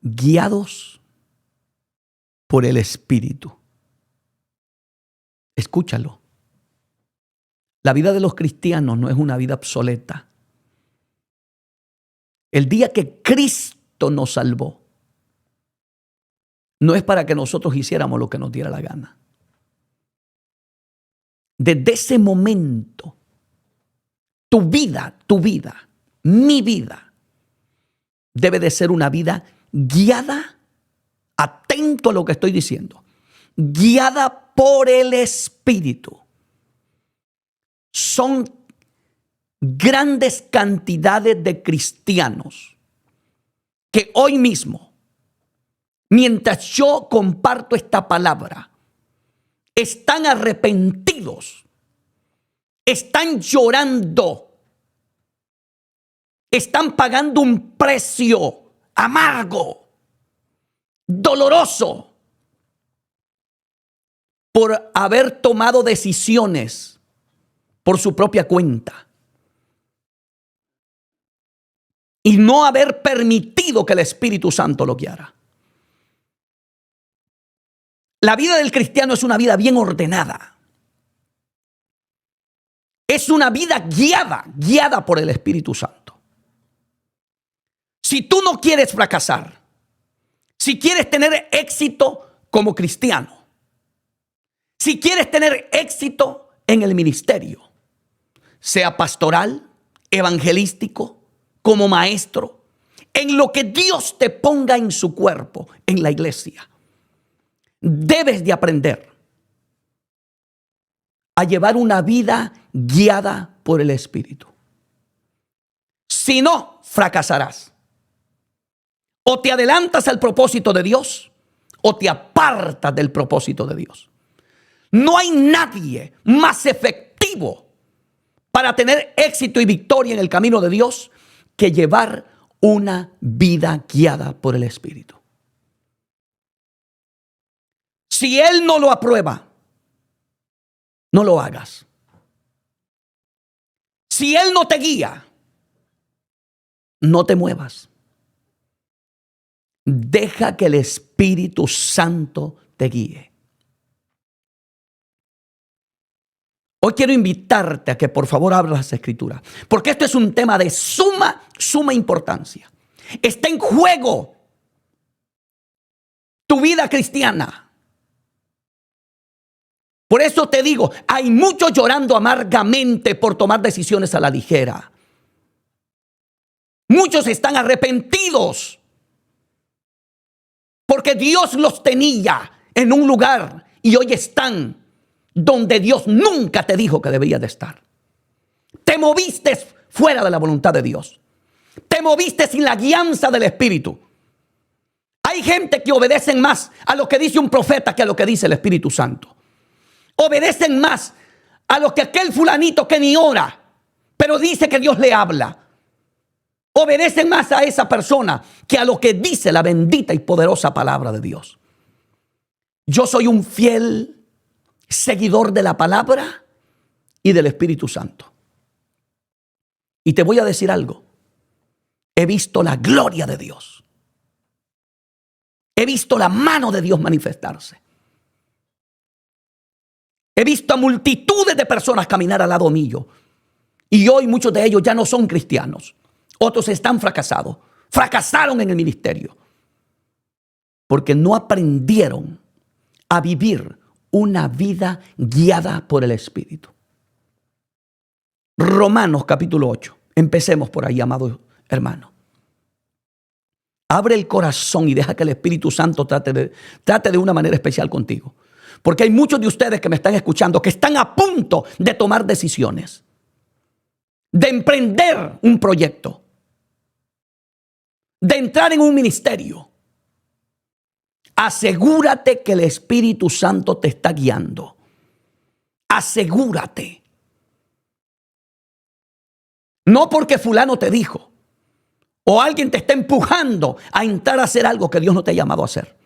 guiados por el Espíritu. Escúchalo. La vida de los cristianos no es una vida obsoleta. El día que Cristo nos salvó, no es para que nosotros hiciéramos lo que nos diera la gana. Desde ese momento, tu vida, mi vida, debe de ser una vida guiada, atento a lo que estoy diciendo, guiada por el Espíritu. Son grandes cantidades de cristianos que hoy mismo, mientras yo comparto esta palabra, están arrepentidos, están llorando, están pagando un precio amargo, doloroso, por haber tomado decisiones por su propia cuenta y no haber permitido que el Espíritu Santo lo guiara. La vida del cristiano es una vida bien ordenada. Es una vida guiada por el Espíritu Santo. Si tú no quieres fracasar, si quieres tener éxito como cristiano, si quieres tener éxito en el ministerio, sea pastoral, evangelístico, como maestro, en lo que Dios te ponga en su cuerpo, en la iglesia, debes de aprender a llevar una vida guiada por el Espíritu. Si no, fracasarás. O te adelantas al propósito de Dios, o te apartas del propósito de Dios. No hay nadie más efectivo para tener éxito y victoria en el camino de Dios que llevar una vida guiada por el Espíritu. Si Él no lo aprueba, no lo hagas. Si Él no te guía, no te muevas. Deja que el Espíritu Santo te guíe. Hoy quiero invitarte a que por favor abras las Escrituras, porque esto es un tema de suma importancia. Está en juego tu vida cristiana. Por eso te digo, hay muchos llorando amargamente por tomar decisiones a la ligera. Muchos están arrepentidos porque Dios los tenía en un lugar y hoy están donde Dios nunca te dijo que debías de estar. Te moviste fuera de la voluntad de Dios. Te moviste sin la guianza del Espíritu. Hay gente que obedecen más a lo que dice un profeta que a lo que dice el Espíritu Santo. Obedecen más a lo que aquel fulanito que ni ora, pero dice que Dios le habla. Obedecen más a esa persona que a lo que dice la bendita y poderosa palabra de Dios. Yo soy un fiel seguidor de la palabra y del Espíritu Santo. Y te voy a decir algo. He visto la gloria de Dios. He visto la mano de Dios manifestarse. He visto a multitudes de personas caminar al lado mío. Y hoy muchos de ellos ya no son cristianos. Otros están fracasados. Fracasaron en el ministerio. Porque no aprendieron a vivir una vida guiada por el Espíritu. Romanos capítulo 8. Empecemos por ahí, amado hermano. Abre el corazón y deja que el Espíritu Santo trate de una manera especial contigo. Porque hay muchos de ustedes que me están escuchando que están a punto de tomar decisiones, de emprender un proyecto, de entrar en un ministerio. Asegúrate que el Espíritu Santo te está guiando. Asegúrate. No porque fulano te dijo o alguien te está empujando a entrar a hacer algo que Dios no te ha llamado a hacer.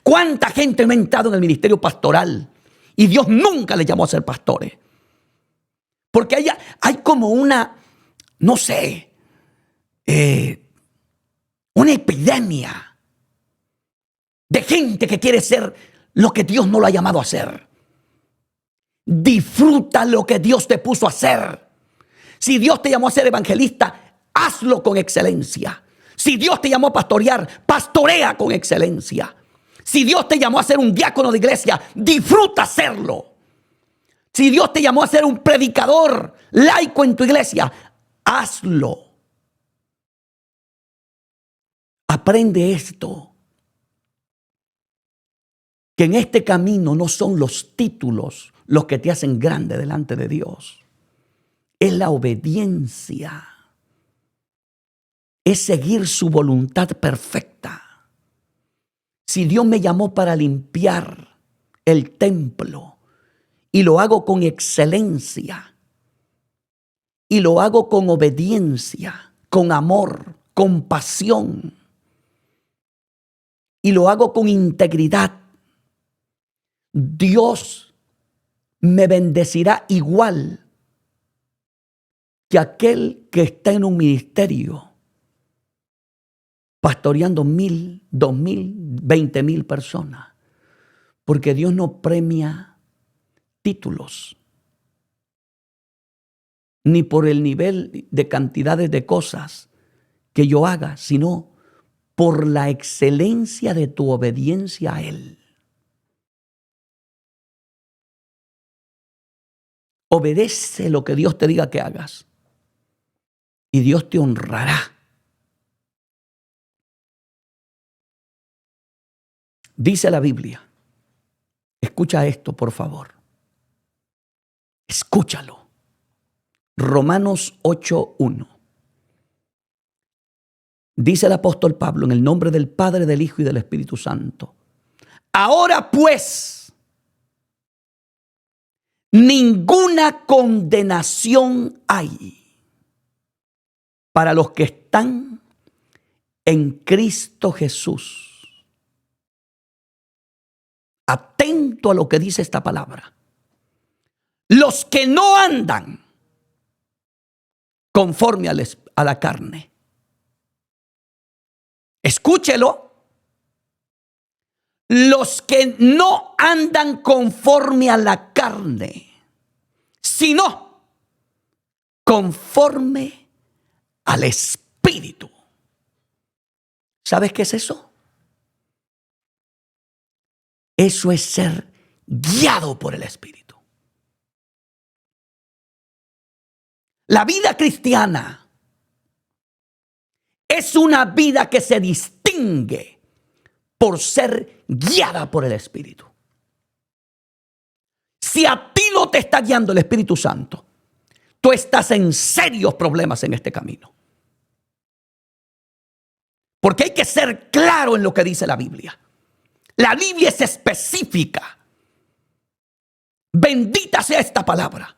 ¿Cuánta gente no ha entrado en el ministerio pastoral y Dios nunca le llamó a ser pastores? Porque hay como una, no sé, una epidemia de gente que quiere ser lo que Dios no lo ha llamado a hacer. Disfruta lo que Dios te puso a hacer. Si Dios te llamó a ser evangelista, hazlo con excelencia. Si Dios te llamó a pastorear, pastorea con excelencia. Si Dios te llamó a ser un diácono de iglesia, disfruta hacerlo. Si Dios te llamó a ser un predicador laico en tu iglesia, hazlo. Aprende esto, que en este camino no son los títulos los que te hacen grande delante de Dios. Es la obediencia. Es seguir su voluntad perfecta. Si Dios me llamó para limpiar el templo y lo hago con excelencia y lo hago con obediencia, con amor, con pasión y lo hago con integridad, Dios me bendecirá igual que aquel que está en un ministerio pastoreando 1,000, 2,000, 20,000 personas. Porque Dios no premia títulos, ni por el nivel de cantidades de cosas que yo haga, sino por la excelencia de tu obediencia a Él. Obedece lo que Dios te diga que hagas y Dios te honrará. Dice la Biblia, escucha esto por favor, escúchalo. Romanos 8:1. Dice el apóstol Pablo en el nombre del Padre, del Hijo y del Espíritu Santo. Ahora pues, ninguna condenación hay para los que están en Cristo Jesús. Atento a lo que dice esta palabra. Los que no andan conforme a la carne. Escúchelo. Los que no andan conforme a la carne, sino conforme al Espíritu. ¿Sabes qué es eso? Eso es ser guiado por el Espíritu. La vida cristiana es una vida que se distingue por ser guiada por el Espíritu. Si a ti no te está guiando el Espíritu Santo, tú estás en serios problemas en este camino. Porque hay que ser claro en lo que dice la Biblia. La Biblia es específica. Bendita sea esta palabra.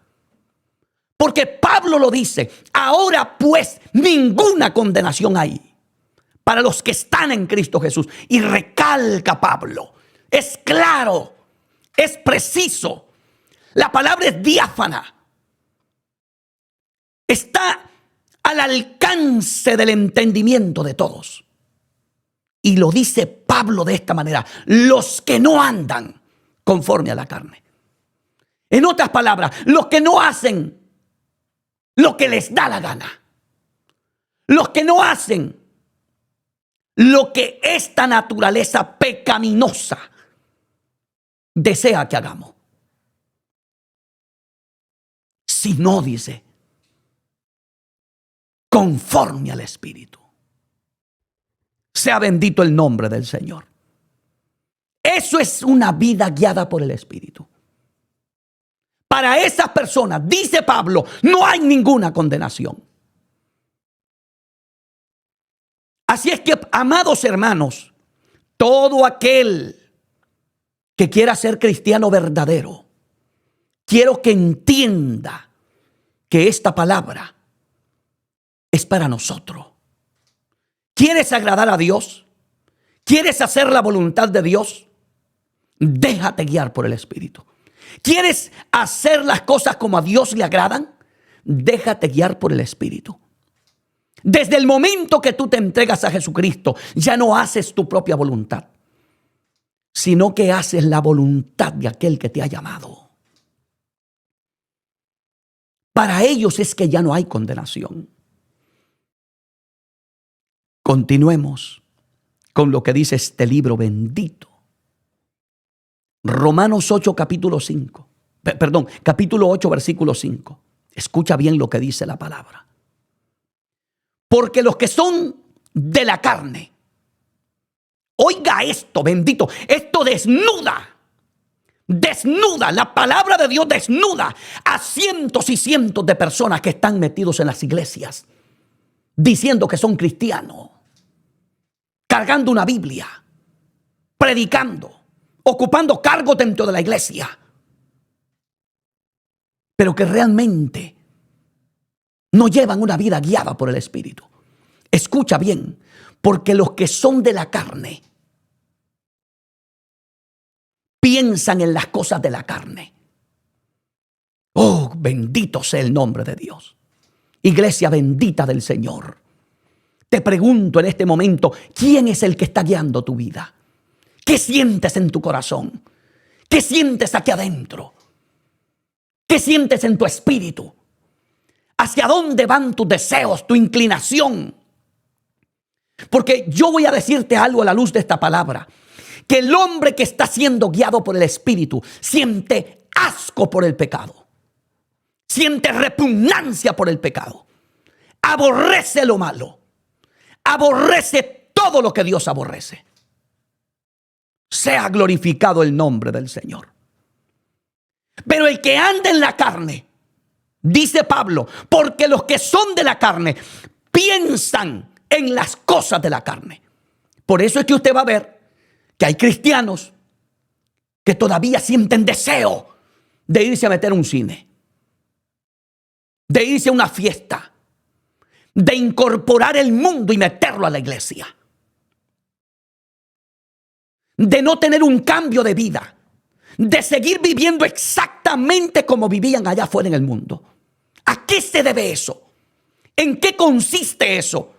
Porque Pablo lo dice. Ahora pues ninguna condenación hay para los que están en Cristo Jesús. Y recalca Pablo. Es claro. Es preciso. La palabra es diáfana. Está al alcance del entendimiento de todos. Y lo dice Pablo de esta manera: los que no andan conforme a la carne. En otras palabras, los que no hacen lo que les da la gana. Los que no hacen lo que esta naturaleza pecaminosa desea que hagamos. Si no, dice, conforme al Espíritu. Sea bendito el nombre del Señor. Eso es una vida guiada por el Espíritu. Para esas personas, dice Pablo, no hay ninguna condenación. Así es que, amados hermanos, todo aquel que quiera ser cristiano verdadero, quiero que entienda que esta palabra es para nosotros. ¿Quieres agradar a Dios? ¿Quieres hacer la voluntad de Dios? Déjate guiar por el Espíritu. ¿Quieres hacer las cosas como a Dios le agradan? Déjate guiar por el Espíritu. Desde el momento que tú te entregas a Jesucristo, ya no haces tu propia voluntad. sino que haces la voluntad de aquel que te ha llamado. Para ellos es que ya no hay condenación. Continuemos con lo que dice este libro bendito. Romanos 8, capítulo 5. Capítulo 8, versículo 5. Escucha bien lo que dice la palabra. Porque los que son de la carne, oiga esto, bendito, esto desnuda, la palabra de Dios desnuda a cientos y cientos de personas que están metidos en las iglesias, diciendo que son cristianos, cargando una Biblia, predicando, ocupando cargos dentro de la iglesia, pero que realmente no llevan una vida guiada por el Espíritu. Escucha bien, porque los que son de la carne piensan en las cosas de la carne. Oh, bendito sea el nombre de Dios. Iglesia bendita del Señor. Te pregunto en este momento, ¿quién es el que está guiando tu vida? ¿Qué sientes en tu corazón? ¿Qué sientes aquí adentro? ¿Qué sientes en tu espíritu? ¿Hacia dónde van tus deseos, tu inclinación? Porque yo voy a decirte algo a la luz de esta palabra. Que el hombre que está siendo guiado por el Espíritu siente asco por el pecado. Siente repugnancia por el pecado. Aborrece lo malo. Aborrece todo lo que Dios aborrece. Sea glorificado el nombre del Señor. Pero el que anda en la carne, dice Pablo, porque los que son de la carne piensan en las cosas de la carne. Por eso es que usted va a ver que hay cristianos que todavía sienten deseo de irse a meter a un cine, de irse a una fiesta, de incorporar el mundo y meterlo a la iglesia, de no tener un cambio de vida, de seguir viviendo exactamente como vivían allá afuera en el mundo. ¿A qué se debe eso? ¿En qué consiste eso?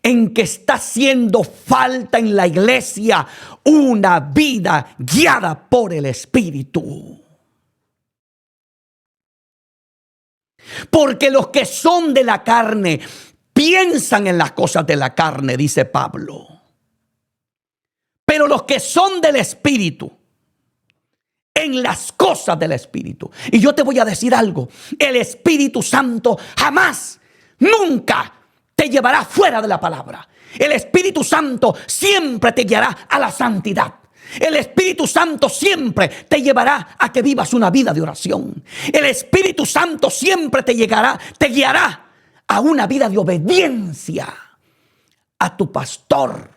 En que está haciendo falta en la iglesia una vida guiada por el Espíritu. Porque los que son de la carne piensan en las cosas de la carne, dice Pablo. Pero los que son del Espíritu, en las cosas del Espíritu. Y yo te voy a decir algo, el Espíritu Santo jamás, nunca te llevará fuera de la palabra. El Espíritu Santo siempre te guiará a la santidad. El Espíritu Santo siempre te llevará a que vivas una vida de oración. El Espíritu Santo siempre te guiará a una vida de obediencia a tu pastor,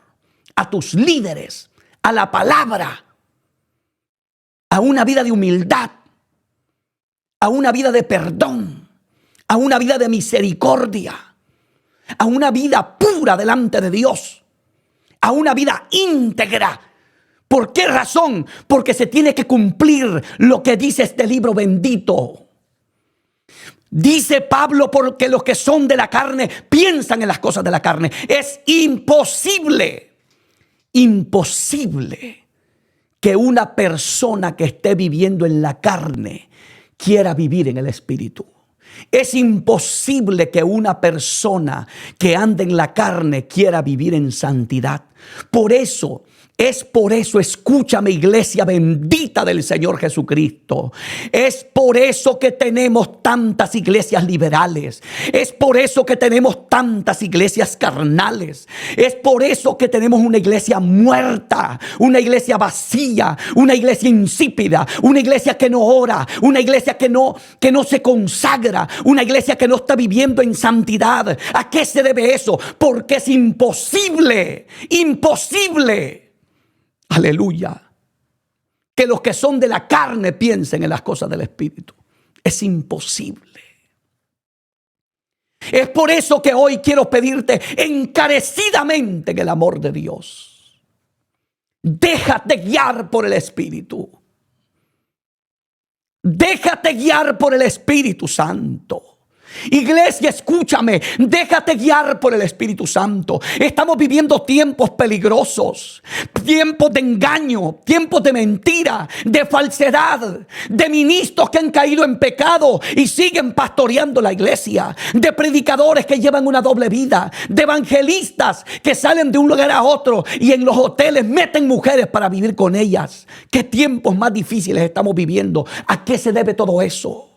a tus líderes, a la palabra, a una vida de humildad, a una vida de perdón, a una vida de misericordia, a una vida pura delante de Dios, a una vida íntegra. ¿Por qué razón? Porque se tiene que cumplir lo que dice este libro bendito. Dice Pablo, porque los que son de la carne piensan en las cosas de la carne. Es imposible que una persona que esté viviendo en la carne quiera vivir en el Espíritu. Es imposible que una persona que ande en la carne quiera vivir en santidad. Es por eso, escúchame, iglesia bendita del Señor Jesucristo. Es por eso que tenemos tantas iglesias liberales. Es por eso que tenemos tantas iglesias carnales. Es por eso que tenemos una iglesia muerta, una iglesia vacía, una iglesia insípida, una iglesia que no ora, una iglesia que no se consagra, una iglesia que no está viviendo en santidad. ¿A qué se debe eso? Porque es imposible. Aleluya. Que los que son de la carne piensen en las cosas del Espíritu. Es imposible. Es por eso que hoy quiero pedirte encarecidamente en el amor de Dios. Déjate guiar por el Espíritu. Déjate guiar por el Espíritu Santo. Iglesia, escúchame, déjate guiar por el Espíritu Santo. Estamos viviendo tiempos peligrosos, tiempos de engaño, tiempos de mentira, de falsedad, de ministros que han caído en pecado y siguen pastoreando la iglesia, de predicadores que llevan una doble vida, de evangelistas que salen de un lugar a otro y en los hoteles meten mujeres para vivir con ellas. ¿Qué tiempos más difíciles estamos viviendo? ¿A qué se debe todo eso?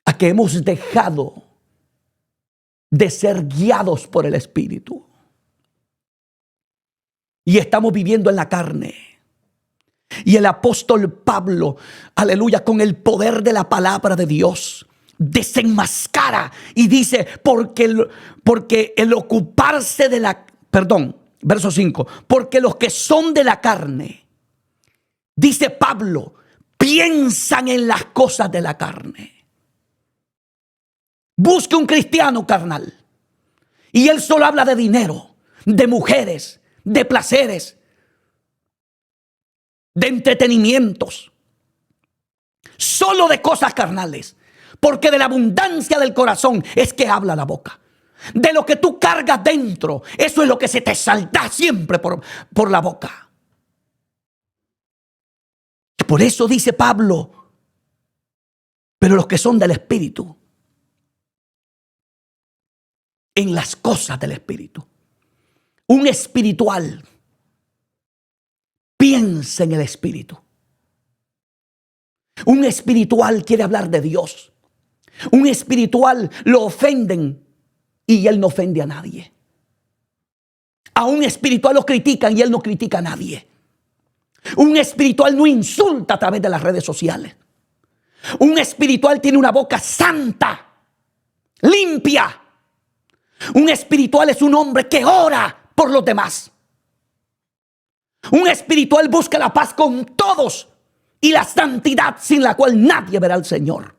A que hemos dejado de ser guiados por el Espíritu y estamos viviendo en la carne. Y el apóstol Pablo, aleluya, con el poder de la palabra de Dios, desenmascara y dice, porque el ocuparse de la, verso 5, porque los que son de la carne, dice Pablo, piensan en las cosas de la carne. Busque un cristiano carnal y él solo habla de dinero, de mujeres, de placeres, de entretenimientos, solo de cosas carnales, porque de la abundancia del corazón es que habla la boca. De lo que tú cargas dentro, eso es lo que se te salta siempre por la boca. Por eso dice Pablo, pero los que son del Espíritu, en las cosas del Espíritu. Un espiritual piensa en el Espíritu. Un espiritual quiere hablar de Dios. Un espiritual lo ofenden y él no ofende a nadie. A un espiritual lo critican y él no critica a nadie. Un espiritual no insulta a través de las redes sociales. Un espiritual tiene una boca santa, limpia. Un espiritual es un hombre que ora por los demás. Un espiritual busca la paz con todos y la santidad sin la cual nadie verá al Señor.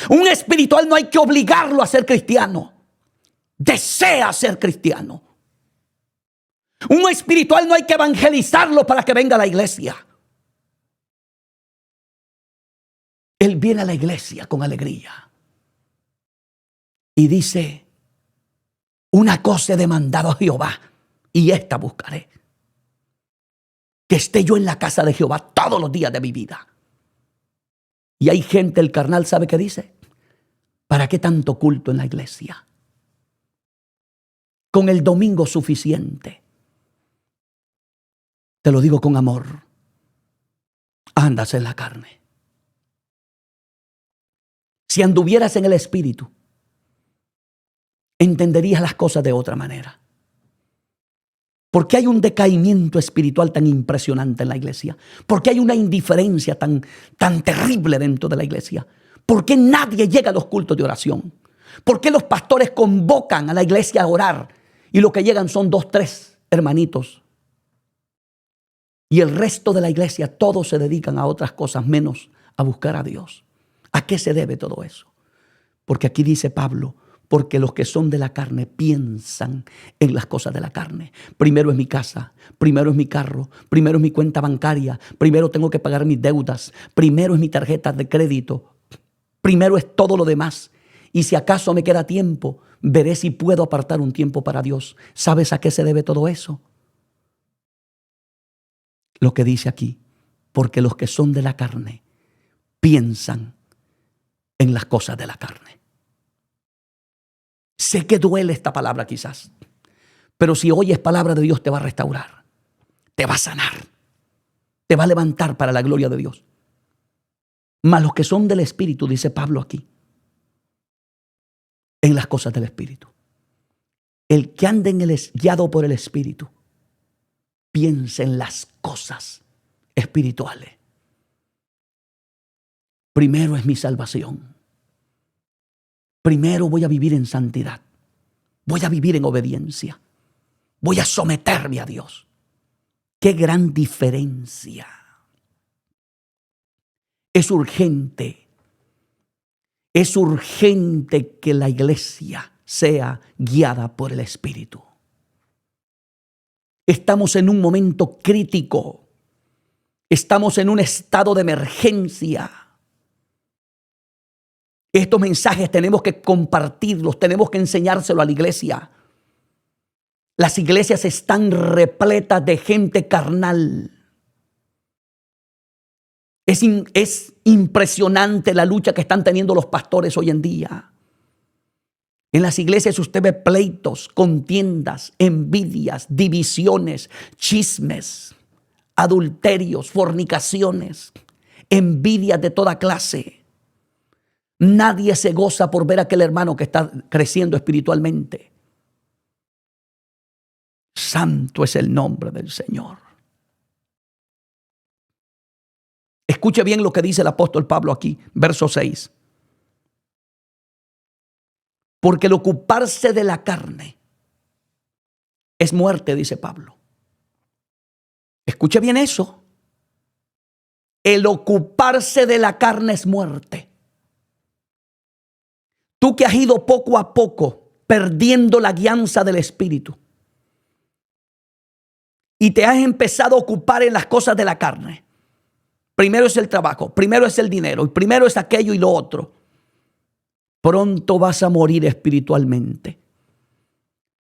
Un espiritual no hay que obligarlo a ser cristiano. Desea ser cristiano. Un espiritual no hay que evangelizarlo para que venga a la iglesia. Él viene a la iglesia con alegría. Y dice, una cosa he demandado a Jehová y esta buscaré. Que esté yo en la casa de Jehová todos los días de mi vida. Y hay gente, el carnal, ¿sabe qué dice? ¿Para qué tanto culto en la iglesia? Con el domingo suficiente. Te lo digo con amor. Andas en la carne. Si anduvieras en el Espíritu, entenderías las cosas de otra manera. ¿Por qué hay un decaimiento espiritual tan impresionante en la iglesia? ¿Por qué hay una indiferencia tan terrible dentro de la iglesia? ¿Por qué nadie llega a los cultos de oración? ¿Por qué los pastores convocan a la iglesia a orar y lo que llegan son 2, 3 hermanitos? Y el resto de la iglesia, todos se dedican a otras cosas menos a buscar a Dios. ¿A qué se debe todo eso? Porque aquí dice Pablo, porque los que son de la carne piensan en las cosas de la carne. Primero es mi casa, primero es mi carro, primero es mi cuenta bancaria, primero tengo que pagar mis deudas, primero es mi tarjeta de crédito, primero es todo lo demás. Y si acaso me queda tiempo, veré si puedo apartar un tiempo para Dios. ¿Sabes a qué se debe todo eso? Lo que dice aquí, porque los que son de la carne piensan en las cosas de la carne. Sé que duele esta palabra quizás, pero si oyes palabra de Dios te va a restaurar, te va a sanar, te va a levantar para la gloria de Dios. Mas los que son del Espíritu, dice Pablo aquí, en las cosas del Espíritu. El que ande guiado por el Espíritu, piensa en las cosas espirituales. Primero es mi salvación. Primero voy a vivir en santidad. Voy a vivir en obediencia. Voy a someterme a Dios. Qué gran diferencia. Es urgente que la iglesia sea guiada por el Espíritu. Estamos en un momento crítico. Estamos en un estado de emergencia. Estos mensajes tenemos que compartirlos, tenemos que enseñárselo a la iglesia. Las iglesias están repletas de gente carnal. Es impresionante la lucha que están teniendo los pastores hoy en día. En las iglesias usted ve pleitos, contiendas, envidias, divisiones, chismes, adulterios, fornicaciones, envidias de toda clase. Nadie se goza por ver a aquel hermano que está creciendo espiritualmente. Santo es el nombre del Señor. Escuche bien lo que dice el apóstol Pablo aquí, verso 6. Porque el ocuparse de la carne es muerte, dice Pablo. Escuche bien eso. El ocuparse de la carne es muerte. Tú que has ido poco a poco perdiendo la guianza del Espíritu y te has empezado a ocupar en las cosas de la carne. Primero es el trabajo, primero es el dinero, y primero es aquello y lo otro. Pronto vas a morir espiritualmente.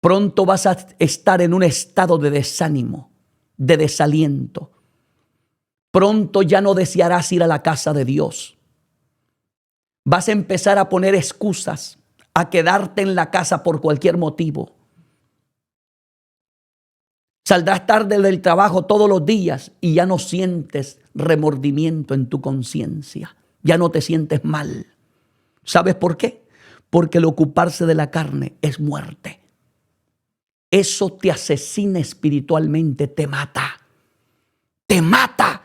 Pronto vas a estar en un estado de desánimo, de desaliento. Pronto ya no desearás ir a la casa de Dios. Vas a empezar a poner excusas, a quedarte en la casa por cualquier motivo. Saldrás tarde del trabajo todos los días y ya no sientes remordimiento en tu conciencia. Ya no te sientes mal. ¿Sabes por qué? Porque el ocuparse de la carne es muerte. Eso te asesina espiritualmente, te mata. Te mata.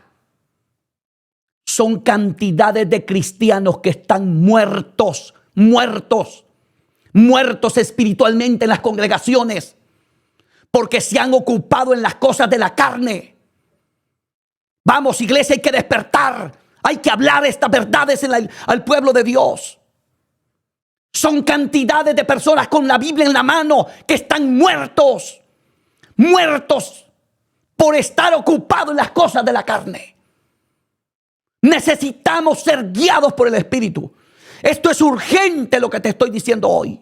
Son cantidades de cristianos que están muertos espiritualmente en las congregaciones, porque se han ocupado en las cosas de la carne. Vamos, iglesia, hay que despertar. Hay que hablar estas verdades al pueblo de Dios. Son cantidades de personas con la Biblia en la mano que están muertos por estar ocupados en las cosas de la carne. Necesitamos ser guiados por el Espíritu. Esto es urgente lo que te estoy diciendo hoy.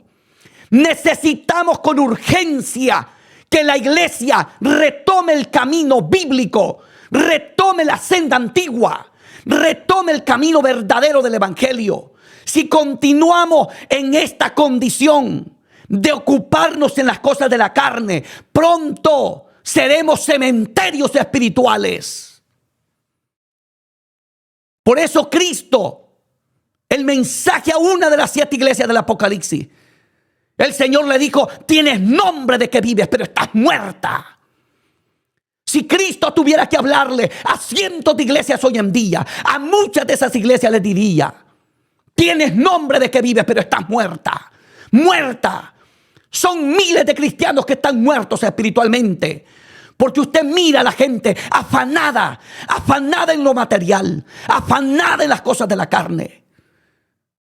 Necesitamos con urgencia que la iglesia retome el camino bíblico, retome la senda antigua, retome el camino verdadero del evangelio. Si continuamos en esta condición de ocuparnos en las cosas de la carne, pronto seremos cementerios espirituales. Por eso Cristo, el mensaje a una de las 7 iglesias del Apocalipsis, el Señor le dijo: tienes nombre de que vives, pero estás muerta. Si Cristo tuviera que hablarle a cientos de iglesias hoy en día, a muchas de esas iglesias les diría: tienes nombre de que vives, pero estás muerta. Muerta. Son miles de cristianos que están muertos espiritualmente. Porque usted mira a la gente afanada en lo material, afanada en las cosas de la carne.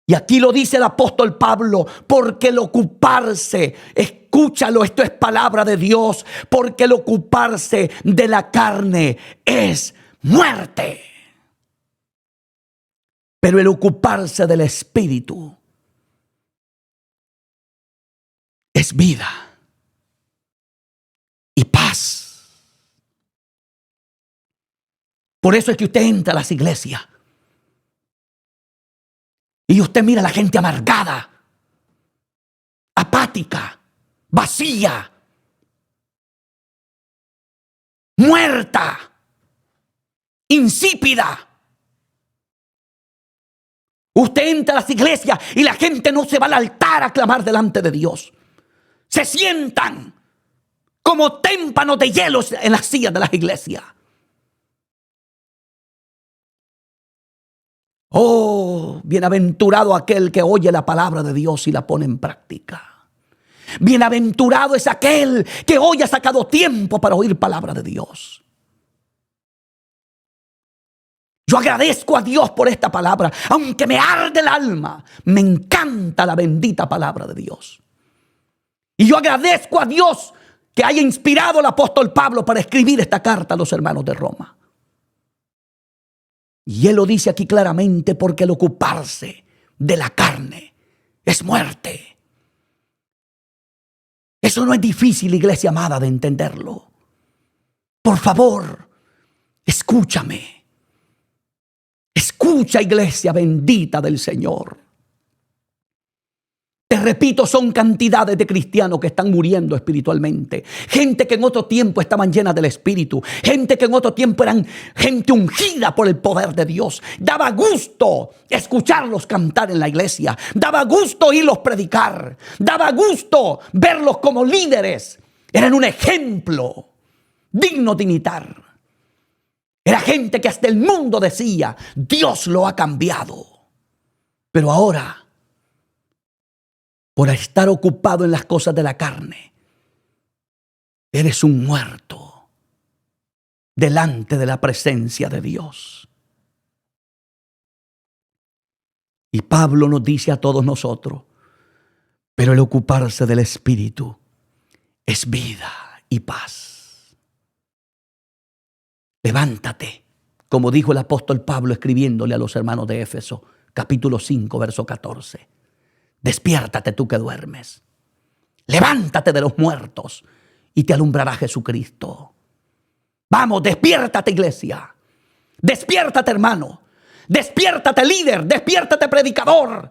Y aquí lo dice el apóstol Pablo: porque el ocuparse, escúchalo, esto es palabra de Dios, porque el ocuparse de la carne es muerte. Pero el ocuparse del Espíritu es vida y paz. Por eso es que usted entra a las iglesias y usted mira a la gente amargada, apática, vacía, muerta, insípida. Usted entra a las iglesias y la gente no se va al altar a clamar delante de Dios. Se sientan como témpanos de hielo en las sillas de las iglesias. Oh, bienaventurado aquel que oye la palabra de Dios y la pone en práctica. Bienaventurado es aquel que hoy ha sacado tiempo para oír palabra de Dios. Yo agradezco a Dios por esta palabra, aunque me arde el alma. Me encanta la bendita palabra de Dios. Y yo agradezco a Dios que haya inspirado al apóstol Pablo para escribir esta carta a los hermanos de Roma. Y él lo dice aquí claramente: porque el ocuparse de la carne es muerte. Eso no es difícil, iglesia amada, de entenderlo. Por favor, escúchame. Escucha, iglesia bendita del Señor. Te repito, son cantidades de cristianos que están muriendo espiritualmente. Gente que en otro tiempo estaban llenas del Espíritu. Gente que en otro tiempo eran gente ungida por el poder de Dios. Daba gusto escucharlos cantar en la iglesia. Daba gusto oírlos predicar. Daba gusto verlos como líderes. Eran un ejemplo digno de imitar. Era gente que hasta el mundo decía, Dios lo ha cambiado. Pero ahora, por estar ocupado en las cosas de la carne, eres un muerto delante de la presencia de Dios. Y Pablo nos dice a todos nosotros, pero el ocuparse del Espíritu es vida y paz. Levántate, como dijo el apóstol Pablo escribiéndole a los hermanos de Éfeso, capítulo 5, verso 14. Despiértate tú que duermes. Levántate de los muertos y te alumbrará Jesucristo. Vamos, despiértate, iglesia. Despiértate, hermano. Despiértate, líder. Despiértate, predicador.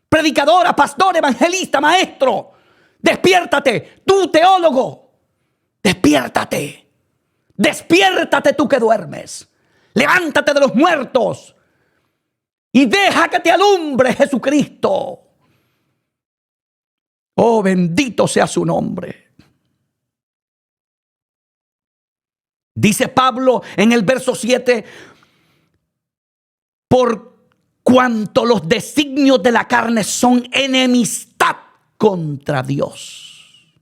Predicadora, pastor, evangelista, maestro. Despiértate, tú teólogo. Despiértate. Despiértate tú que duermes. Levántate de los muertos y deja que te alumbre Jesucristo. Oh, bendito sea su nombre. Dice Pablo en el verso 7, por cuanto los designios de la carne son enemistad contra Dios.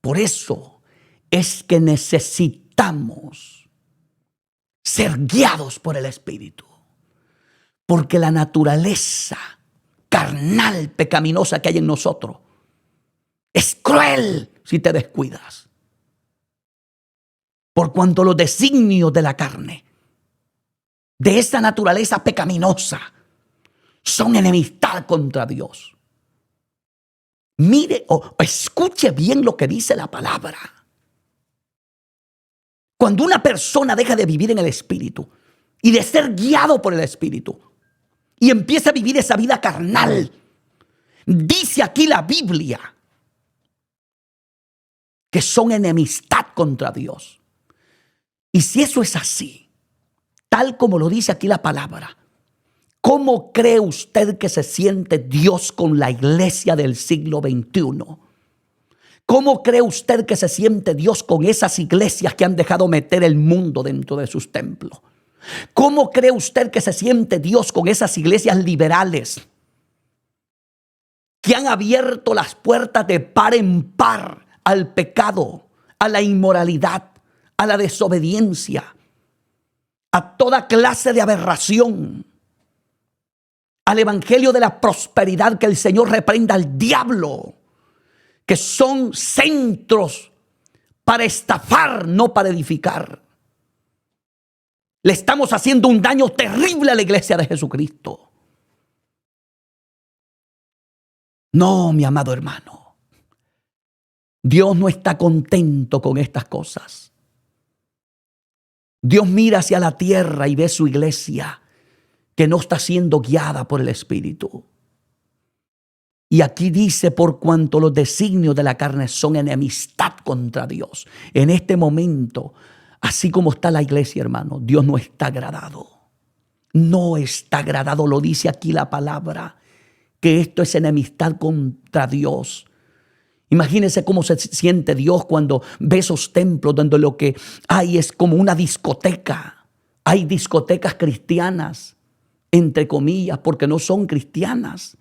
Por eso es que necesitamos ser guiados por el Espíritu. Porque la naturaleza carnal, pecaminosa que hay en nosotros es cruel si te descuidas. Por cuanto los designios de la carne, de esa naturaleza pecaminosa, son enemistad contra Dios. Mire o escuche bien lo que dice la palabra. Cuando una persona deja de vivir en el Espíritu y de ser guiado por el Espíritu y empieza a vivir esa vida carnal, dice aquí la Biblia que son enemistad contra Dios. Y si eso es así, tal como lo dice aquí la palabra, ¿cómo cree usted que se siente Dios con la iglesia del siglo XXI? ¿Cómo cree usted que se siente Dios con esas iglesias que han dejado meter el mundo dentro de sus templos? ¿Cómo cree usted que se siente Dios con esas iglesias liberales que han abierto las puertas de par en par al pecado, a la inmoralidad, a la desobediencia, a toda clase de aberración, al evangelio de la prosperidad, que el Señor reprenda al diablo, que son centros para estafar, no para edificar? Le estamos haciendo un daño terrible a la iglesia de Jesucristo. No, mi amado hermano. Dios no está contento con estas cosas. Dios mira hacia la tierra y ve su iglesia que no está siendo guiada por el Espíritu. Y aquí dice, por cuanto los designios de la carne son enemistad contra Dios. En este momento, así como está la iglesia, hermano, Dios no está agradado. No está agradado, lo dice aquí la palabra, que esto es enemistad contra Dios. Imagínense cómo se siente Dios cuando ve esos templos donde lo que hay es como una discoteca. Hay discotecas cristianas, entre comillas, porque no son cristianas.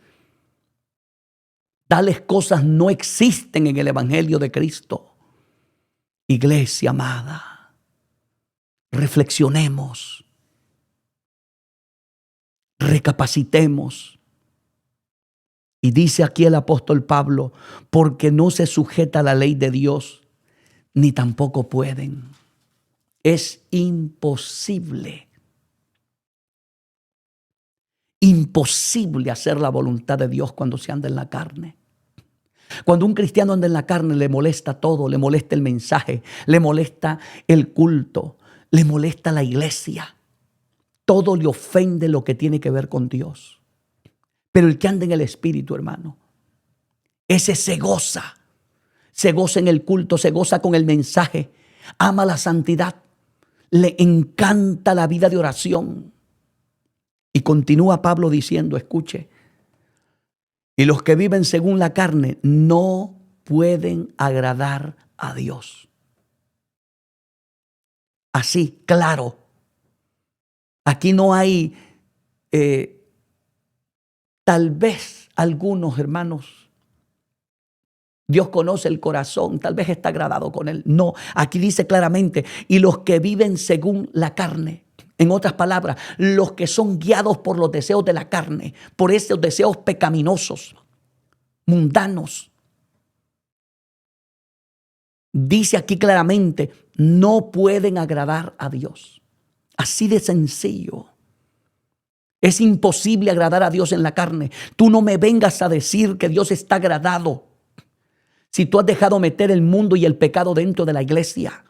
Tales cosas no existen en el Evangelio de Cristo. Iglesia amada, reflexionemos, recapacitemos. Y dice aquí el apóstol Pablo, porque no se sujeta a la ley de Dios, ni tampoco pueden. Es imposible. imposible hacer la voluntad de Dios cuando se anda en la carne. Cuando un cristiano anda en la carne, le molesta todo, le molesta el mensaje, le molesta el culto, le molesta la iglesia. Todo le ofende lo que tiene que ver con Dios. Pero el que anda en el Espíritu, hermano, ese se goza en el culto, se goza con el mensaje, ama la santidad, le encanta la vida de oración. Y continúa Pablo diciendo, escuche, y los que viven según la carne no pueden agradar a Dios. Así, claro. Aquí no hay, tal vez algunos hermanos, Dios conoce el corazón, tal vez está agradado con él. No, aquí dice claramente, y los que viven según la carne. En otras palabras, los que son guiados por los deseos de la carne, por esos deseos pecaminosos, mundanos. Dice aquí claramente, no pueden agradar a Dios. Así de sencillo. Es imposible agradar a Dios en la carne. Tú no me vengas a decir que Dios está agradado si tú has dejado meter el mundo y el pecado dentro de la iglesia.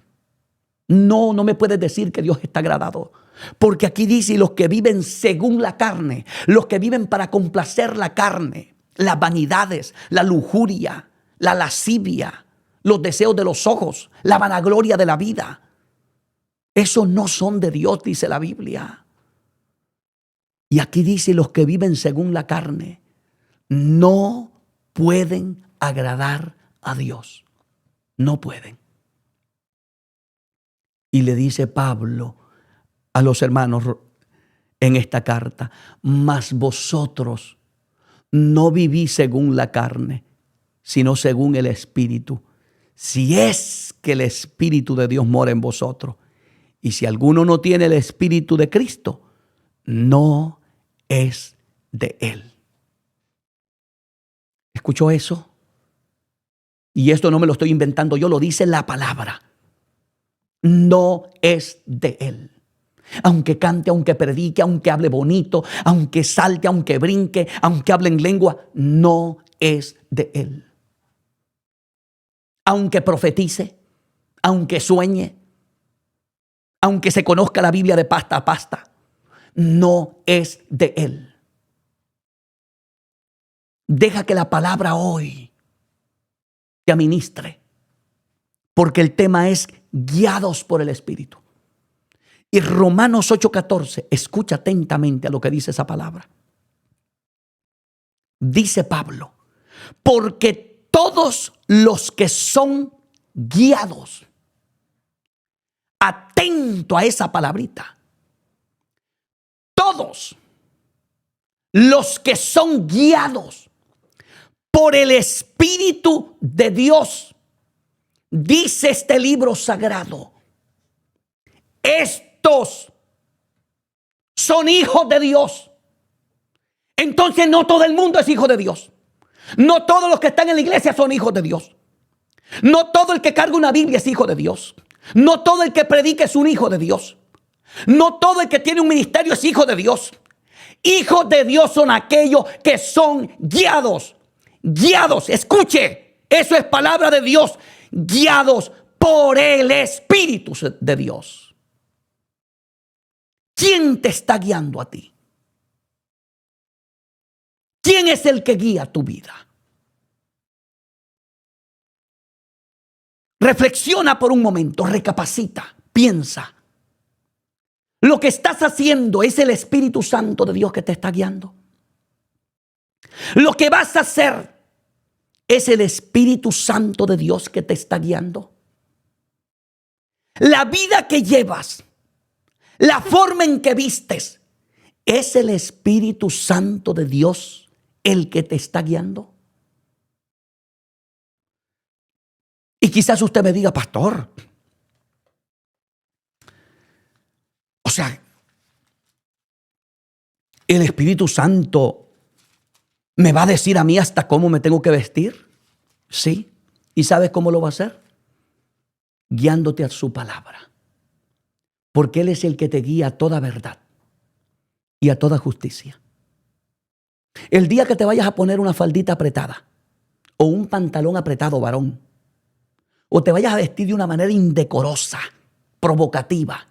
No me puedes decir que Dios está agradado. Porque aquí dice, los que viven según la carne, los que viven para complacer la carne, las vanidades, la lujuria, la lascivia, los deseos de los ojos, la vanagloria de la vida. Esos no son de Dios, dice la Biblia. Y aquí dice, los que viven según la carne no pueden agradar a Dios. No pueden. Y le dice Pablo a los hermanos en esta carta, mas vosotros no vivís según la carne, sino según el Espíritu. Si es que el Espíritu de Dios mora en vosotros. Y si alguno no tiene el Espíritu de Cristo, no es de Él. ¿Escuchó eso? Y esto no me lo estoy inventando yo, lo dice la palabra. No es de Él. Aunque cante, aunque predique, aunque hable bonito, aunque salte, aunque brinque, aunque hable en lengua, no es de Él. Aunque profetice, aunque sueñe, aunque se conozca la Biblia de pasta a pasta, no es de Él. Deja que la palabra hoy te administre, porque el tema es guiados por el Espíritu. Y Romanos 8:14, escucha atentamente a lo que dice esa palabra. Dice Pablo, porque todos los que son guiados, atento a esa palabrita, todos los que son guiados por el Espíritu de Dios, dice este libro sagrado, estos son hijos de Dios. Entonces no todo el mundo es hijo de Dios. No todos los que están en la iglesia son hijos de Dios. No todo el que carga una Biblia es hijo de Dios. No todo el que predica es un hijo de Dios. No todo el que tiene un ministerio es hijo de Dios. Hijos de Dios son aquellos que son guiados. Guiados, escuche, eso es palabra de Dios. Guiados por el Espíritu de Dios. ¿Quién te está guiando a ti? ¿Quién es el que guía tu vida? Reflexiona por un momento, recapacita, piensa. Lo que estás haciendo es el Espíritu Santo de Dios que te está guiando. Lo que vas a hacer es el Espíritu Santo de Dios que te está guiando. La vida que llevas, la forma en que vistes, es el Espíritu Santo de Dios el que te está guiando. Y quizás usted me diga, pastor, o sea, el Espíritu Santo me va a decir a mí hasta cómo me tengo que vestir. Sí. ¿Y sabes cómo lo va a hacer? Guiándote a su palabra. Porque Él es el que te guía a toda verdad y a toda justicia. El día que te vayas a poner una faldita apretada o un pantalón apretado, varón, o te vayas a vestir de una manera indecorosa, provocativa,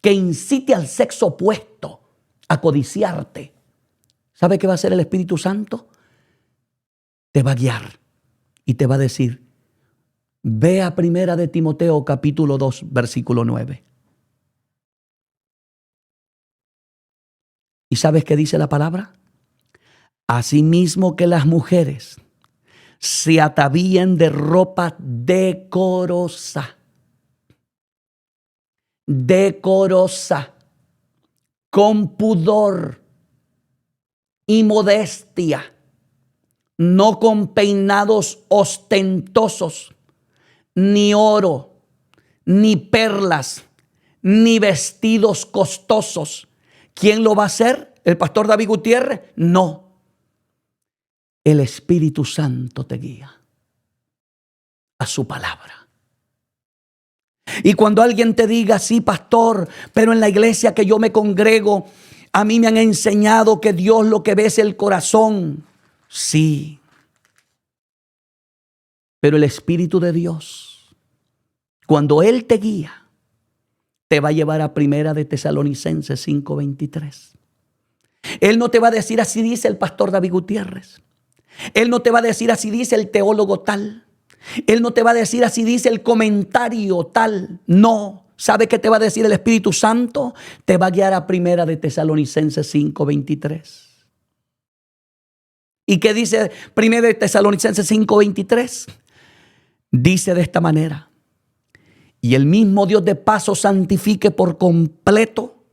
que incite al sexo opuesto a codiciarte, ¿sabe qué va a hacer el Espíritu Santo? Te va a guiar y te va a decir, ve a 1 de Timoteo capítulo 2, versículo 9. ¿Y sabes qué dice la palabra? Asimismo que las mujeres se atavíen de ropa decorosa, con pudor y modestia, no con peinados ostentosos, ni oro, ni perlas, ni vestidos costosos. ¿Quién lo va a hacer? ¿El pastor David Gutiérrez? No. El Espíritu Santo te guía a su palabra. Y cuando alguien te diga, sí, pastor, pero en la iglesia que yo me congrego, a mí me han enseñado que Dios lo que ve es el corazón. Sí. Pero el Espíritu de Dios, cuando Él te guía, te va a llevar a 1 de Tesalonicenses 5:23. Él no te va a decir así dice el pastor David Gutiérrez. Él no te va a decir así dice el teólogo tal. Él no te va a decir así dice el comentario tal. No. ¿Sabe qué te va a decir el Espíritu Santo? Te va a guiar a 1 de Tesalonicenses 5:23. ¿Y qué dice 1 de Tesalonicenses 5:23? Dice de esta manera: y el mismo Dios de paz os santifique por completo,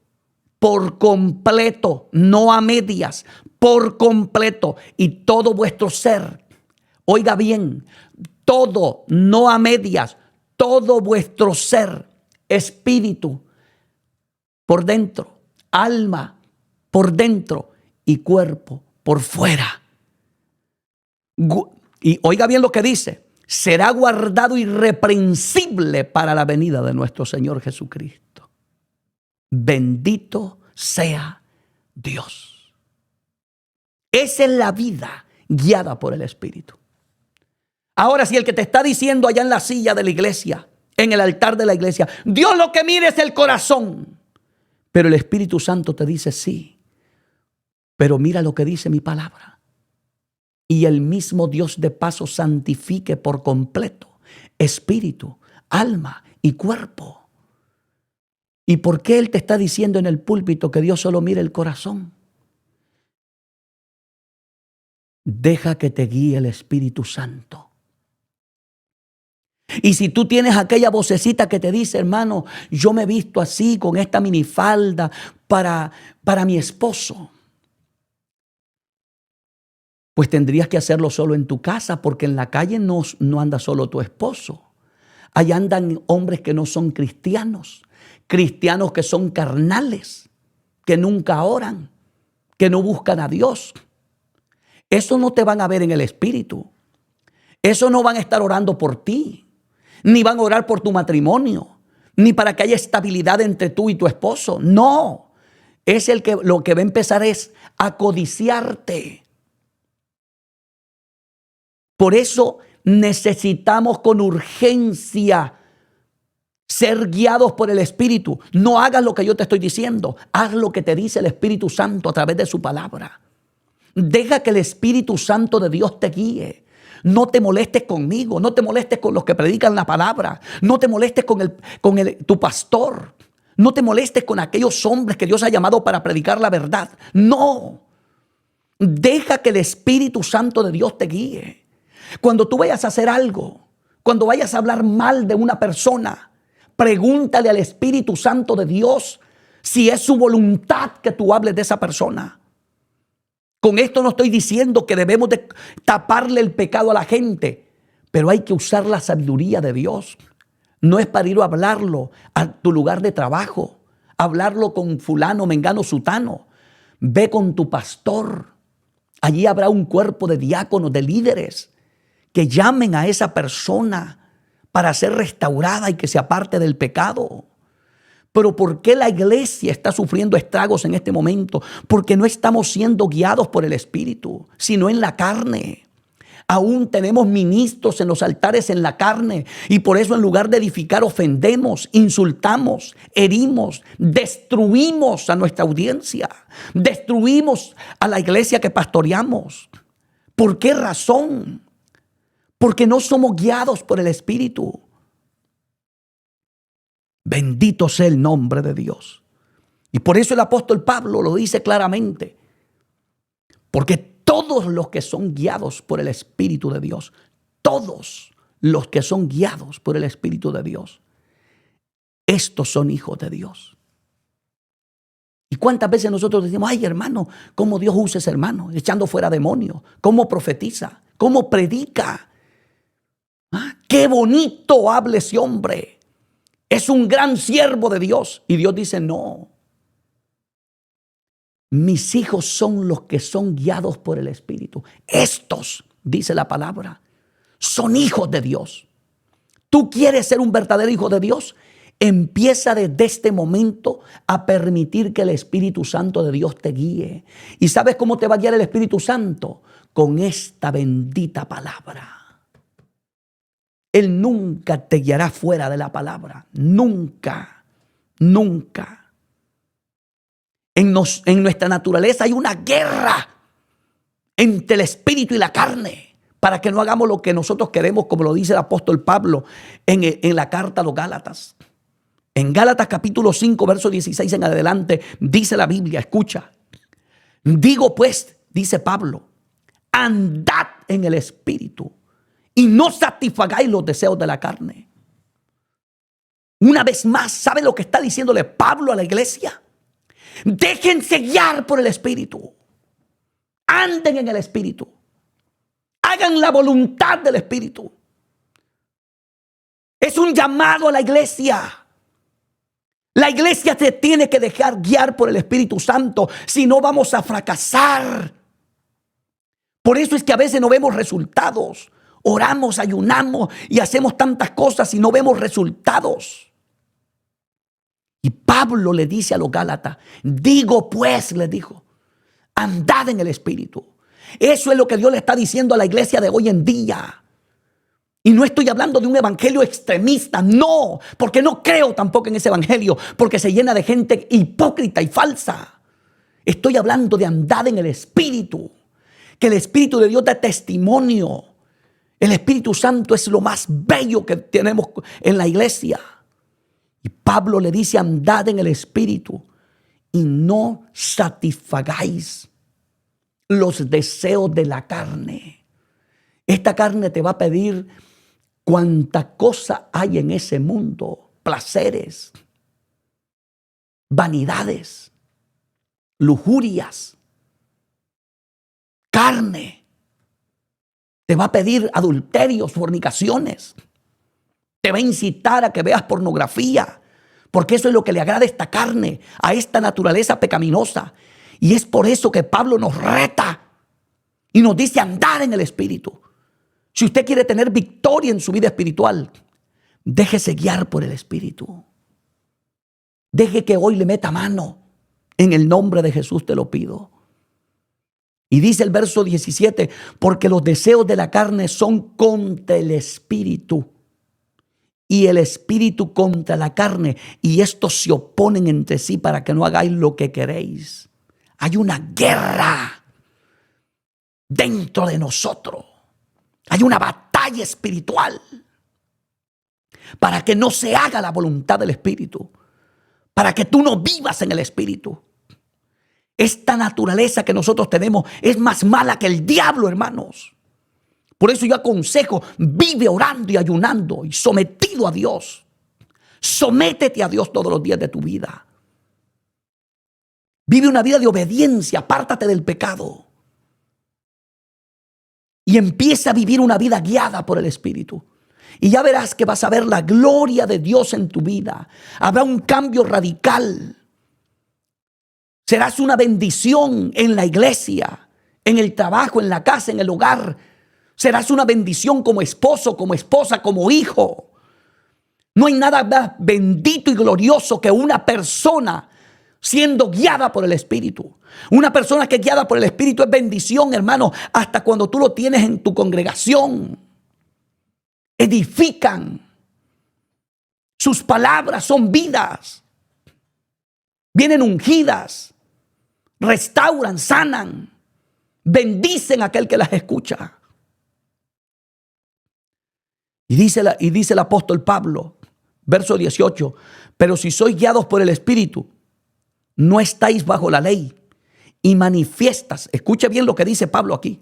no a medias, por completo, y todo vuestro ser. Oiga bien, todo, no a medias, todo vuestro ser, espíritu por dentro, alma por dentro y cuerpo por fuera. Y oiga bien lo que dice: será guardado irreprensible para la venida de nuestro Señor Jesucristo. Bendito sea Dios. Esa es la vida guiada por el Espíritu. Ahora, si el que te está diciendo allá en la silla de la iglesia, en el altar de la iglesia, Dios lo que mira es el corazón, pero el Espíritu Santo te dice sí, pero mira lo que dice mi palabra. Y el mismo Dios de paz os santifique por completo, espíritu, alma y cuerpo. ¿Y por qué Él te está diciendo en el púlpito que Dios solo mira el corazón? Deja que te guíe el Espíritu Santo. Y si tú tienes aquella vocecita que te dice, hermano, yo me he visto así con esta minifalda para mi esposo, pues tendrías que hacerlo solo en tu casa, porque en la calle no anda solo tu esposo. Allá andan hombres que no son cristianos, cristianos que son carnales, que nunca oran, que no buscan a Dios. Eso no te van a ver en el Espíritu. Eso no van a estar orando por ti, ni van a orar por tu matrimonio, ni para que haya estabilidad entre tú y tu esposo. No, es lo que va a empezar es a codiciarte. Por eso necesitamos con urgencia ser guiados por el Espíritu. No hagas lo que yo te estoy diciendo. Haz lo que te dice el Espíritu Santo a través de su palabra. Deja que el Espíritu Santo de Dios te guíe. No te molestes conmigo. No te molestes con los que predican la palabra. No te molestes con tu pastor. No te molestes con aquellos hombres que Dios ha llamado para predicar la verdad. No. Deja que el Espíritu Santo de Dios te guíe. Cuando tú vayas a hacer algo, cuando vayas a hablar mal de una persona, pregúntale al Espíritu Santo de Dios si es su voluntad que tú hables de esa persona. Con esto no estoy diciendo que debemos de taparle el pecado a la gente, pero hay que usar la sabiduría de Dios. No es para ir a hablarlo a tu lugar de trabajo, hablarlo con fulano, mengano, sutano. Ve con tu pastor. Allí habrá un cuerpo de diáconos, de líderes, que llamen a esa persona para ser restaurada y que se aparte del pecado. Pero ¿por qué la iglesia está sufriendo estragos en este momento? Porque no estamos siendo guiados por el Espíritu, sino en la carne. Aún tenemos ministros en los altares en la carne y por eso en lugar de edificar ofendemos, insultamos, herimos, destruimos a nuestra audiencia, destruimos a la iglesia que pastoreamos. ¿Por qué razón? Porque no somos guiados por el Espíritu. Bendito sea el nombre de Dios. Y por eso el apóstol Pablo lo dice claramente. Porque todos los que son guiados por el Espíritu de Dios, todos los que son guiados por el Espíritu de Dios, estos son hijos de Dios. ¿Y cuántas veces nosotros decimos, ay hermano, cómo Dios usa ese hermano, echando fuera demonios, cómo profetiza, cómo predica? ¿Ah? Qué bonito habla ese hombre. Es un gran siervo de Dios. Y Dios dice, no. Mis hijos son los que son guiados por el Espíritu. Estos, dice la palabra, son hijos de Dios. ¿Tú quieres ser un verdadero hijo de Dios? Empieza desde este momento a permitir que el Espíritu Santo de Dios te guíe. ¿Y sabes cómo te va a guiar el Espíritu Santo? Con esta bendita palabra. Él nunca te guiará fuera de la palabra. Nunca, nunca. En nuestra naturaleza hay una guerra entre el espíritu y la carne para que no hagamos lo que nosotros queremos, como lo dice el apóstol Pablo en la carta a los Gálatas. En Gálatas capítulo 5, verso 16 en adelante, dice la Biblia, escucha. Digo pues, dice Pablo, andad en el espíritu y no satisfagáis los deseos de la carne. Una vez más, ¿sabe lo que está diciéndole Pablo a la iglesia? Déjense guiar por el Espíritu. Anden en el Espíritu. Hagan la voluntad del Espíritu. Es un llamado a la iglesia. La iglesia se tiene que dejar guiar por el Espíritu Santo, si no vamos a fracasar. Por eso es que a veces no vemos resultados. Oramos, ayunamos y hacemos tantas cosas y no vemos resultados. Y Pablo le dice a los Gálatas, digo pues, les dijo, andad en el Espíritu. Eso es lo que Dios le está diciendo a la iglesia de hoy en día. Y no estoy hablando de un evangelio extremista, no, porque no creo tampoco en ese evangelio, porque se llena de gente hipócrita y falsa. Estoy hablando de andar en el Espíritu, que el Espíritu de Dios da testimonio. El Espíritu Santo es lo más bello que tenemos en la iglesia. Y Pablo le dice, andad en el Espíritu y no satisfagáis los deseos de la carne. Esta carne te va a pedir cuánta cosa hay en ese mundo, placeres, vanidades, lujurias, carne. Te va a pedir adulterios, fornicaciones. Te va a incitar a que veas pornografía, porque eso es lo que le agrada a esta carne, a esta naturaleza pecaminosa. Y es por eso que Pablo nos reta y nos dice andar en el Espíritu. Si usted quiere tener victoria en su vida espiritual, déjese guiar por el Espíritu. Deje que hoy le meta mano. En el nombre de Jesús te lo pido. Y dice el verso 17, porque los deseos de la carne son contra el Espíritu y el Espíritu contra la carne, y estos se oponen entre sí para que no hagáis lo que queréis. Hay una guerra dentro de nosotros. Hay una batalla espiritual para que no se haga la voluntad del Espíritu, para que tú no vivas en el Espíritu. Esta naturaleza que nosotros tenemos es más mala que el diablo, hermanos. Por eso yo aconsejo, vive orando y ayunando y sometido a Dios. Sométete a Dios todos los días de tu vida. Vive una vida de obediencia, apártate del pecado. Y empieza a vivir una vida guiada por el Espíritu. Y ya verás que vas a ver la gloria de Dios en tu vida. Habrá un cambio radical. Serás una bendición en la iglesia, en el trabajo, en la casa, en el hogar. Serás una bendición como esposo, como esposa, como hijo. No hay nada más bendito y glorioso que una persona siendo guiada por el Espíritu. Una persona que es guiada por el Espíritu es bendición, hermano, hasta cuando tú lo tienes en tu congregación. Edifican. Sus palabras son vidas. Vienen ungidas. Restauran, sanan. Bendicen a aquel que las escucha. Y dice el apóstol Pablo, verso 18, pero si sois guiados por el Espíritu, no estáis bajo la ley. Y manifiestas, escuche bien lo que dice Pablo aquí,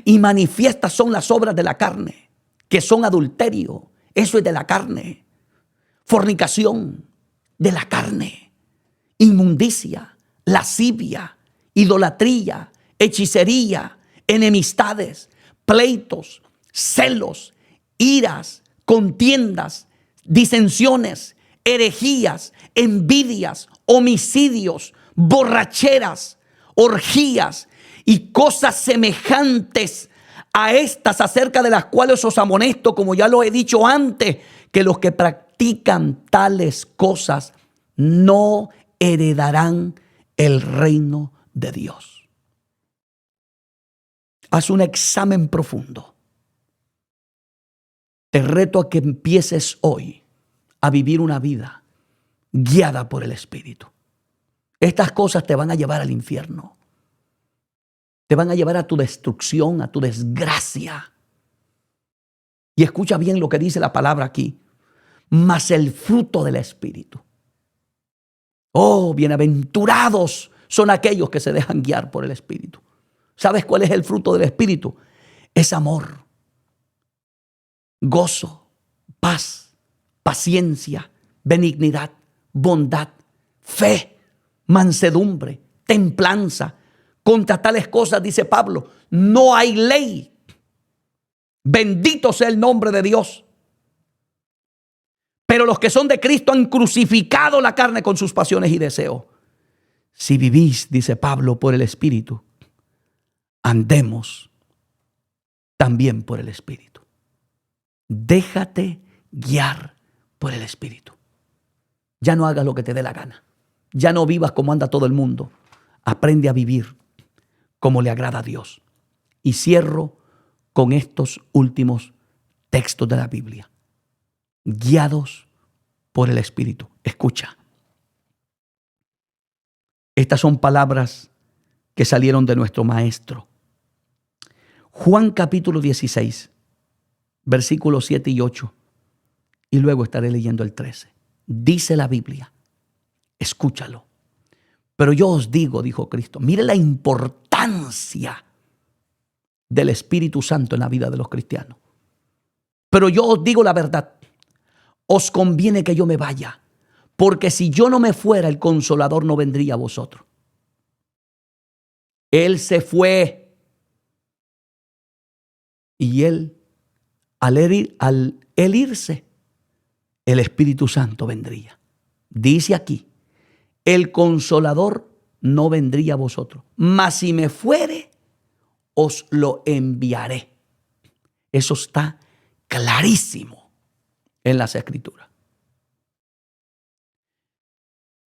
y manifiestas son las obras de la carne, que son adulterio, eso es de la carne, fornicación, de la carne, inmundicia, lascivia, idolatría, hechicería, enemistades, pleitos, celos, iras, contiendas, disensiones, herejías, envidias, homicidios, borracheras, orgías y cosas semejantes a estas, acerca de las cuales os amonesto, como ya lo he dicho antes, que los que practican tales cosas no heredarán el reino de Dios. Haz un examen profundo. Te reto a que empieces hoy a vivir una vida guiada por el Espíritu. Estas cosas te van a llevar al infierno. Te van a llevar a tu destrucción, a tu desgracia. Y escucha bien lo que dice la palabra aquí. Mas el fruto del Espíritu. Oh, bienaventurados son aquellos que se dejan guiar por el Espíritu. ¿Sabes cuál es el fruto del Espíritu? Es amor, gozo, paz, paciencia, benignidad, bondad, fe, mansedumbre, templanza. Contra tales cosas, dice Pablo, no hay ley. Bendito sea el nombre de Dios. Pero los que son de Cristo han crucificado la carne con sus pasiones y deseos. Si vivís, dice Pablo, por el Espíritu, andemos también por el Espíritu. Déjate guiar por el Espíritu. Ya no hagas lo que te dé la gana. Ya no vivas como anda todo el mundo. Aprende a vivir como le agrada a Dios. Y cierro con estos últimos textos de la Biblia. Guiados por el Espíritu. Escucha. Estas son palabras que salieron de nuestro maestro. Juan capítulo 16, versículos 7 y 8. Y luego estaré leyendo el 13. Dice la Biblia. Escúchalo. Pero yo os digo, dijo Cristo, mire la importancia del Espíritu Santo en la vida de los cristianos. Pero yo os digo la verdad. Os conviene que yo me vaya, porque si yo no me fuera, el Consolador no vendría a vosotros. Él se fue. Y él, al él irse, el Espíritu Santo vendría. Dice aquí, el Consolador no vendría a vosotros, mas si me fuere, os lo enviaré. Eso está clarísimo en las Escrituras.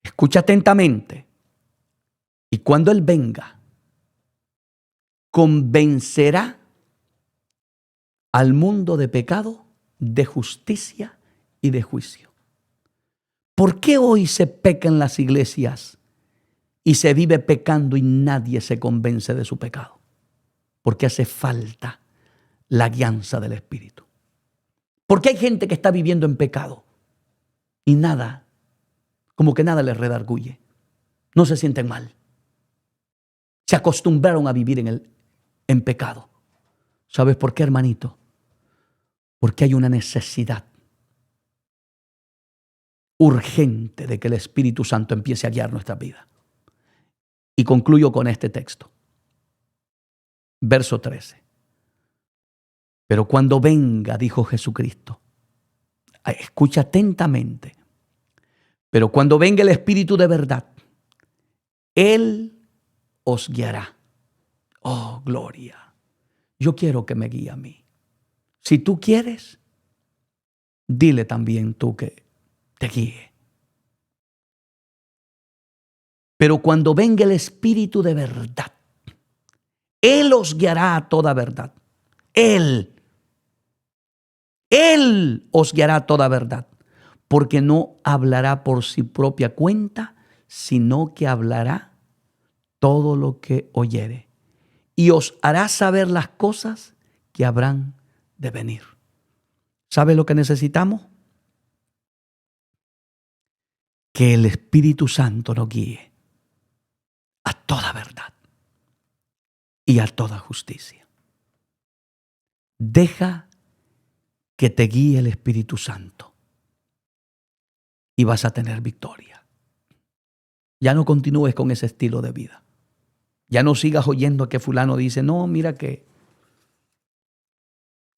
Escucha atentamente. Y cuando Él venga, convencerá al mundo de pecado, de justicia y de juicio. ¿Por qué hoy se peca en las iglesias y se vive pecando y nadie se convence de su pecado? Porque hace falta la guianza del Espíritu. Porque hay gente que está viviendo en pecado y nada, como que nada les redarguye. No se sienten mal. Se acostumbraron a vivir en pecado. ¿Sabes por qué, hermanito? Porque hay una necesidad urgente de que el Espíritu Santo empiece a guiar nuestra vida. Y concluyo con este texto. Verso 13. Pero cuando venga, dijo Jesucristo, escucha atentamente, pero cuando venga el Espíritu de verdad, Él os guiará. Oh, gloria. Yo quiero que me guíe a mí. Si tú quieres, dile también tú que te guíe. Pero cuando venga el Espíritu de verdad, Él os guiará a toda verdad. Él os guiará a toda verdad, porque no hablará por su propia cuenta, sino que hablará todo lo que oyere, y os hará saber las cosas que habrán de venir. ¿Sabe lo que necesitamos? Que el Espíritu Santo nos guíe a toda verdad y a toda justicia. Deja que te guíe el Espíritu Santo y vas a tener victoria. Ya no continúes con ese estilo de vida. Ya no sigas oyendo que fulano dice, no, mira que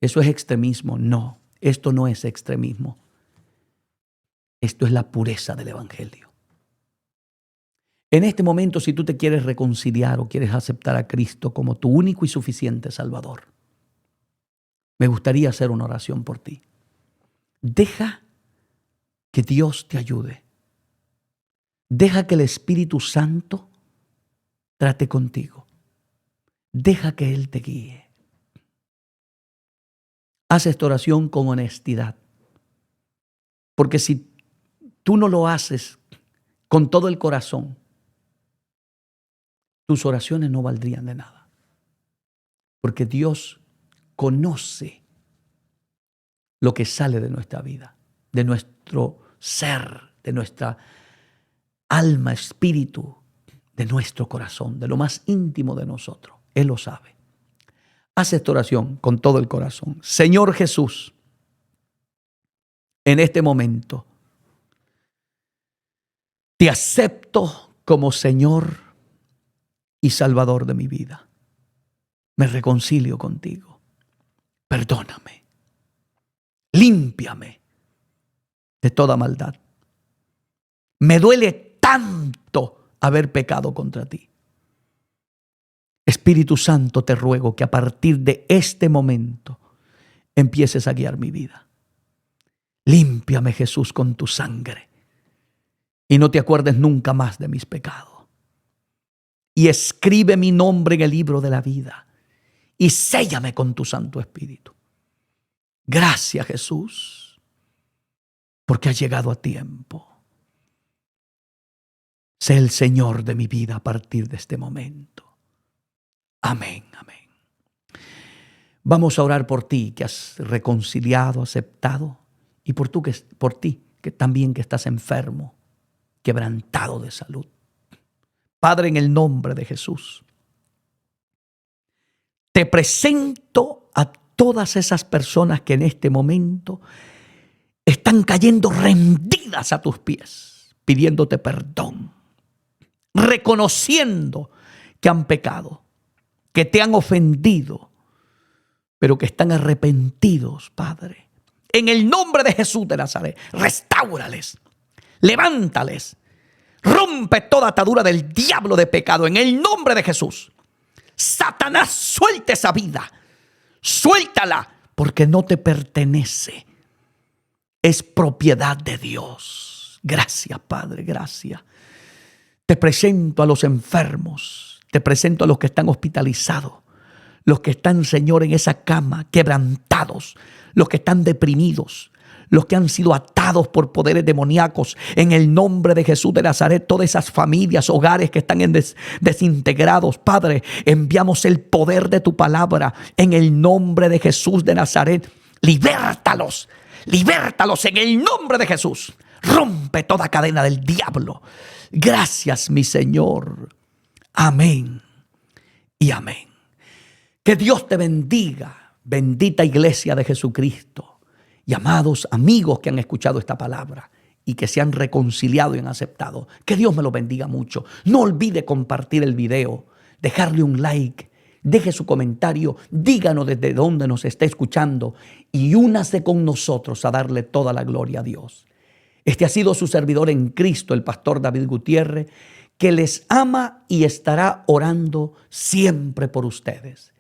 eso es extremismo. No, esto no es extremismo. Esto es la pureza del Evangelio. En este momento, si tú te quieres reconciliar o quieres aceptar a Cristo como tu único y suficiente Salvador, me gustaría hacer una oración por ti. Deja que Dios te ayude. Deja que el Espíritu Santo trate contigo. Deja que Él te guíe. Haz esta oración con honestidad. Porque si tú no lo haces con todo el corazón, tus oraciones no valdrían de nada. Porque Dios conoce lo que sale de nuestra vida, de nuestro ser, de nuestra alma, espíritu, de nuestro corazón, de lo más íntimo de nosotros. Él lo sabe. Haz esta oración con todo el corazón. Señor Jesús, en este momento te acepto como Señor y Salvador de mi vida. Me reconcilio contigo. Perdóname. Límpiame de toda maldad. Me duele tanto haber pecado contra ti. Espíritu Santo, te ruego que a partir de este momento empieces a guiar mi vida. Límpiame, Jesús, con tu sangre y no te acuerdes nunca más de mis pecados. Y escribe mi nombre en el libro de la vida y séllame con tu Santo Espíritu. Gracias, Jesús, porque has llegado a tiempo. Sé el Señor de mi vida a partir de este momento. Amén, amén. Vamos a orar por ti que has reconciliado, aceptado, y por ti que también que estás enfermo, quebrantado de salud. Padre, en el nombre de Jesús, te presento a todas esas personas que en este momento están cayendo rendidas a tus pies, pidiéndote perdón, reconociendo que han pecado, que te han ofendido, pero que están arrepentidos, Padre. En el nombre de Jesús de Nazaret, restáurales, levántales, rompe toda atadura del diablo de pecado en el nombre de Jesús. Satanás, suelta esa vida, suéltala, porque no te pertenece, es propiedad de Dios. Gracias, Padre, gracias. Te presento a los enfermos, te presento a los que están hospitalizados, los que están, Señor, en esa cama, quebrantados, los que están deprimidos, los que han sido atados por poderes demoníacos. En el nombre de Jesús de Nazaret, todas esas familias, hogares que están desintegrados, Padre, enviamos el poder de tu palabra. En el nombre de Jesús de Nazaret, libértalos, libértalos en el nombre de Jesús. Rompe toda cadena del diablo. Gracias, mi Señor. Amén y amén. Que Dios te bendiga, bendita iglesia de Jesucristo, y amados amigos que han escuchado esta palabra y que se han reconciliado y han aceptado. Que Dios me lo bendiga mucho. No olvide compartir el video, dejarle un like, deje su comentario, díganos desde dónde nos está escuchando y únase con nosotros a darle toda la gloria a Dios. Este ha sido su servidor en Cristo, el pastor David Gutiérrez, que les ama y estará orando siempre por ustedes.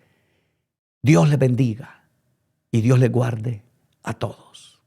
Dios les bendiga y Dios les guarde a todos.